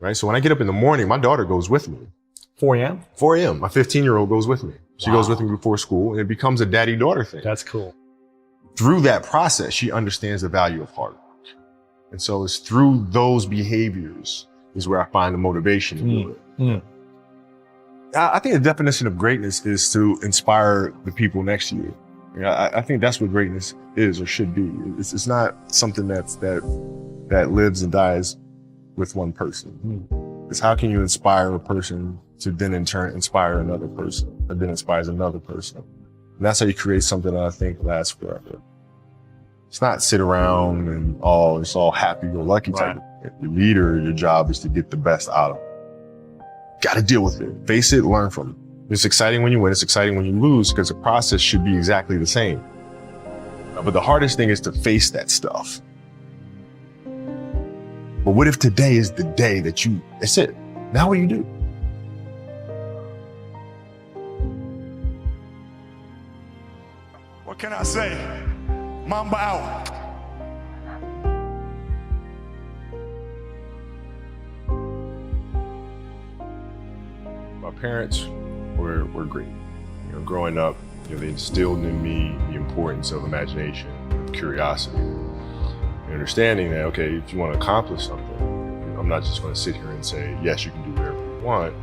right? So when I get up in the morning, my daughter goes with me. 4 a.m.? 4 a.m. My 15-year-old goes with me. She Wow. goes with me before school, and it becomes a daddy-daughter thing. That's cool. Through that process, she understands the value of hard work. And so it's through those behaviors is where I find the motivation to do it. I think the definition of greatness is to inspire the people next to you. I think that's what greatness is or should be. It's not something that lives and dies with one person. It's how can you inspire a person to then in turn inspire another person, and then inspires another person. And that's how you create something that I think lasts forever. It's not sit around and it's all happy-go-lucky type of thing. Your leader, your job is to get the best out of it. Got to deal with it. Face it, learn from it. It's exciting when you win. It's exciting when you lose because the process should be exactly the same. But the hardest thing is to face that stuff. But what if today is the day that's it? Now what do you do? What can I say? Mamba out. My parents were great. Growing up, they instilled in me the importance of imagination, curiosity, and understanding that, okay, if you want to accomplish something, I'm not just going to sit here and say, yes, you can do whatever you want.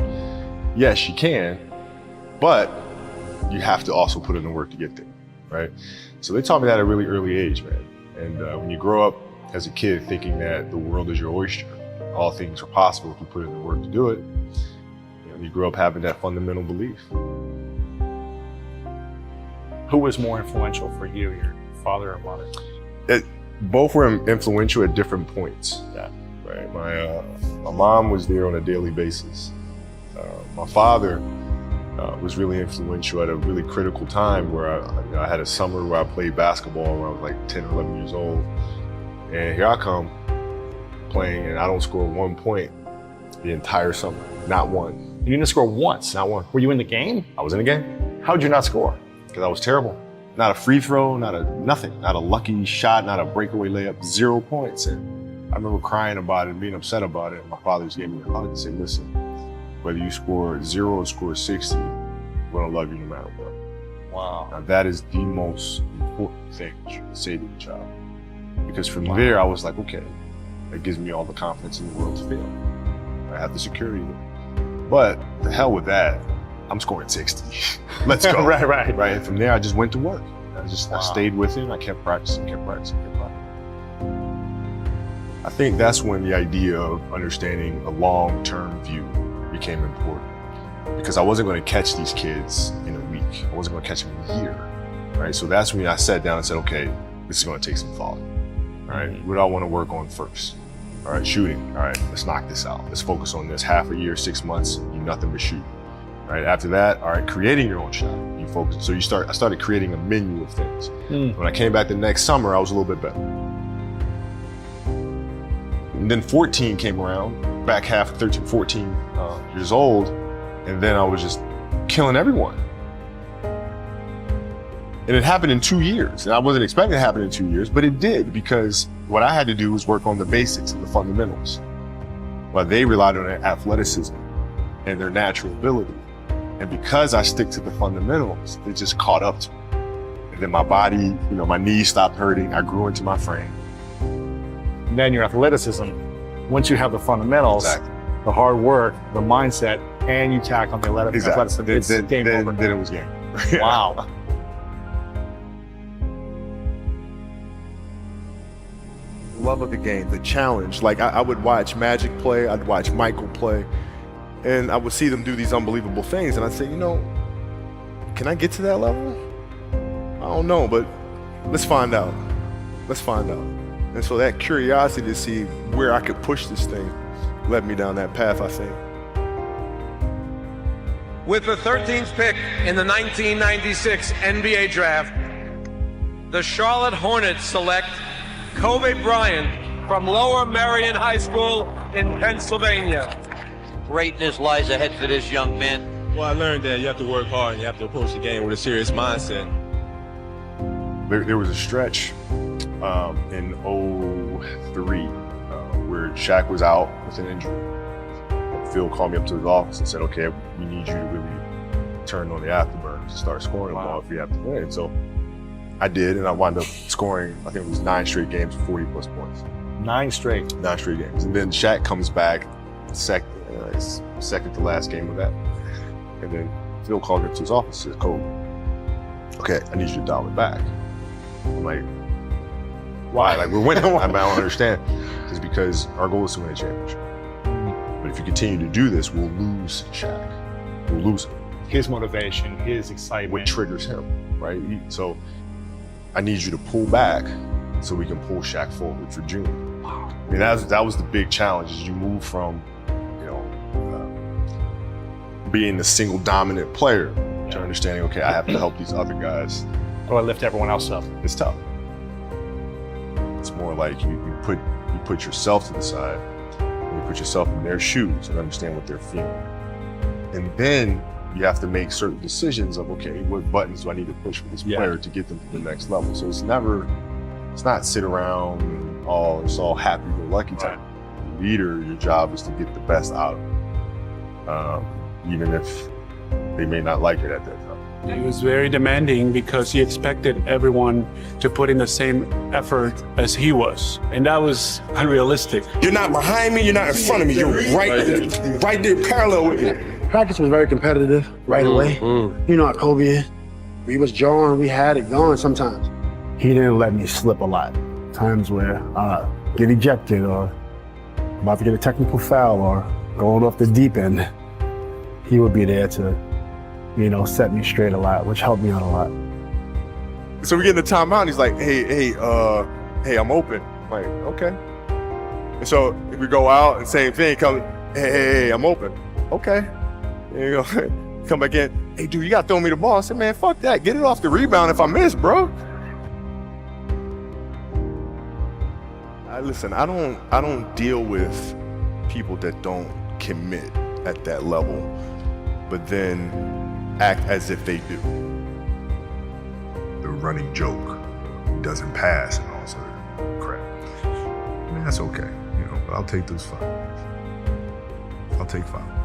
Yes, you can, but you have to also put in the work to get there, right? So they taught me that at a really early age, man. And when you grow up as a kid thinking that the world is your oyster, all things are possible if you put in the work to do it, you grow up having that fundamental belief. Who was more influential for you, your father or mother? Both were influential at different points. Yeah. Right. My mom was there on a daily basis. My father was really influential at a really critical time where I had a summer where I played basketball when I was like 10 or 11 years old. And here I come playing and I don't score 1 point the entire summer. Not one. You didn't score once? Not one. Were you in the game? I was in the game. How'd you not score? Because I was terrible. Not a free throw, nothing. Not a lucky shot, not a breakaway layup, 0 points. And I remember crying about it and being upset about it. And my father just gave me a hug and said, listen, whether you score 0 or score 60, we're gonna love you no matter what. Wow. Now that is the most important thing you should say to your child. Because from there, I was like, okay, that gives me all the confidence in the world to fail. I have the security there. But the hell with that, I'm scoring 60. Let's go. Right. And from there, I just went to work. I stayed with him. I kept practicing. I think that's when the idea of understanding a long-term view became important. Because I wasn't going to catch these kids in a week. I wasn't going to catch them in a year. Right? So that's when I sat down and said, okay, this is going to take some thought. All right, what do I want to work on first? All right, shooting. All right, let's knock this out. Let's focus on this. Half a year, 6 months, you nothing but shoot. All right, after that, all right, creating your own shot. You focus. So I started creating a menu of things. When I came back the next summer, I was a little bit better. And then 14 came around, back half, 13, 14 years old, and then I was just killing everyone. And it happened in 2 years. And I wasn't expecting it to happen in 2 years, but it did because what I had to do was work on the basics and the fundamentals. While they relied on their athleticism and their natural ability. And because I stick to the fundamentals, it just caught up to me. And then my body, my knees stopped hurting. I grew into my frame. And then your athleticism, once you have the fundamentals, the hard work, the mindset, and you tack on the athleticism, it's game over. Then it was game. Wow. Love of the game, the challenge. Like I would watch Magic play, I'd watch Michael play, and I would see them do these unbelievable things, and I'd say, can I get to that level? I don't know, but let's find out. And so that curiosity to see where I could push this thing led me down that path, I think. With the 13th pick in the 1996 NBA draft, the Charlotte Hornets select Kobe Bryant from Lower Merion High School in Pennsylvania. Greatness lies ahead for this young man. Well, I learned that you have to work hard and you have to approach the game with a serious mindset. There was a stretch in 2003 where Shaq was out with an injury. Phil called me up to his office and said, okay, we need you to really turn on the afterburners and start scoring the ball if you have to win. So I did, and I wound up scoring, I think it was 9 straight games, 40 plus points. 9 straight. 9 straight games. And then Shaq comes back second to last game of that. And then Phil called me up to his office and said, Cole, okay, I need you to dial it back. I'm like, why? Like, we're winning. I don't understand. It's because our goal is to win a championship. But if you continue to do this, we'll lose Shaq. We'll lose him. His motivation, his excitement. What triggers him, right? So I need you to pull back so we can pull Shaq forward for June. I mean, that was the big challenge, is you move from, being the single dominant player to understanding, okay, I have to help these other guys. Or lift everyone else up. It's tough. It's more like you put yourself to the side, and you put yourself in their shoes and understand what they're feeling. And then you have to make certain decisions of, okay, what buttons do I need to push for this player to get them to the next level? So it's not sit around and it's all happy-go-lucky type. The leader, your job is to get the best out of them, even if they may not like it at that time. He was very demanding because he expected everyone to put in the same effort as he was. And that was unrealistic. You're not behind me, you're not in front of me, you're right there parallel with me. Practice was very competitive right away. You know how Kobe is. We was drawing, we had it going sometimes. He didn't let me slip a lot. Times where I get ejected or about to get a technical foul or going off the deep end. He would be there to, set me straight a lot, which helped me out a lot. So we get in the timeout and he's like, hey, I'm open. I'm like, okay. And so if we go out and same thing, hey, I'm open. Okay. You know, come back in, hey dude, you gotta throw me the ball. I said, man, fuck that. Get it off the rebound if I miss, bro. Listen, I don't deal with people that don't commit at that level, but then act as if they do. The running joke, he doesn't pass and all sort of crap. I mean, that's okay, but I'll take those 5. I'll take 5.